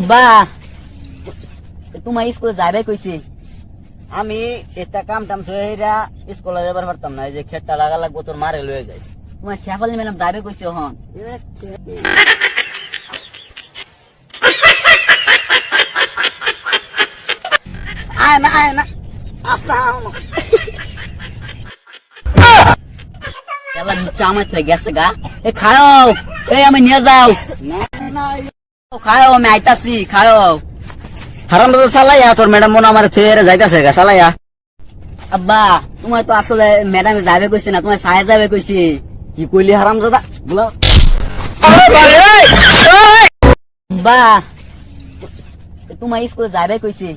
আব্বা তোমার স্কুলে যাবে কইছি। আমি এটা কাম টাম থইরা স্কুলে যাবার পারতাম না, এই যে খেটটা লাগা লাগবো তোর মারে লয়ে যাইস। তোমার শেফালি ম্যাডাম যাবে কইছে হন। আয় না আস্তা আনো। এলা নিচে আমার থেকে গেছে গা। এ খাও, এই আমি নিয়ে যাও। না না খাও, আমি আইতাছি, খাও। হারাম দাদা চালাইয়া তোর ম্যাডাম মনে আমার থইরা যাইতাছে গা চালাইয়া। আব্বা তোমার তো আসলে ম্যাডাম যাবে কইছে না, তোমার সাহেব যাবে কইছে। কি কইলি হারাম দাদা বলো। আব্বা তোমার স্কুলে যাবে কইছে।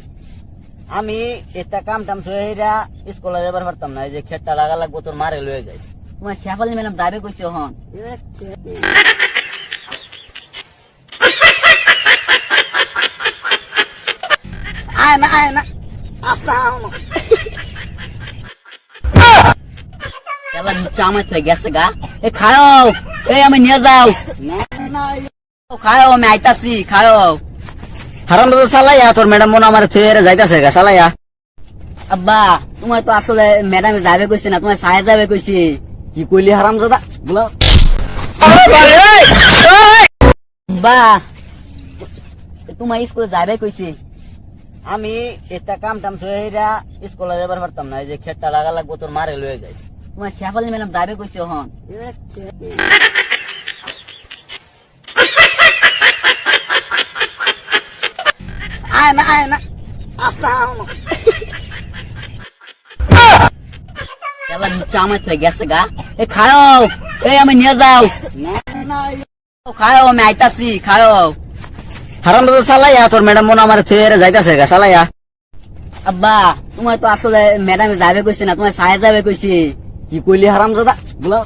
আমি এটা কাম টাম থইরা স্কুলে যাবার পারতাম না, এই যে খেটটা লাগা লাগবো তোর মারে লয়ে যাইস। তোমার শেফালি ম্যাডাম যাবে কইছে হন। আয় না আস্তা আনো। এলা নিচে আমার থেকে গেছে গা। এ খাও, এই আমি নিয়ে যাও। না না খাও, আমি আইতাছি, খাও। হারাম দাদা চালাইয়া তোর ম্যাডাম মনে আমার থইরা যাইতাছে গা চালাইয়া। আব্বা তোমার তো আসলে ম্যাডাম যাবে কইছে না, তোমার সাহেব যাবে কইছে। কি কইলি হারাম দাদা বলো। আব্বা তোমার স্কুলে যাবে কইছে। আমি এটা কাম টাম থইরা স্কুলে যাবার পারতাম না, এই যে খেটটা লাগা লাগবো তোর মারে লয়ে যাইস। তোমার শেফালি ম্যাডাম যাবে কইছে হন। আয় না আস্তা আনো। এলা নিচে আমার থেকে গেছে গা। এ খাও, এই আমি নিয়ে যাও। না না খাও, আমি আইতাছি, খাও। হারাম দাদা চালাইয়া তোর ম্যাডাম মনে আমার থইরা যাইতাছে গা চালাইয়া। আব্বা তোমার তো আসলে ম্যাডাম যাবে কইছে না, তোমার সাহেব যাবে কইছে। কি কইলি হারাম দাদা বলো।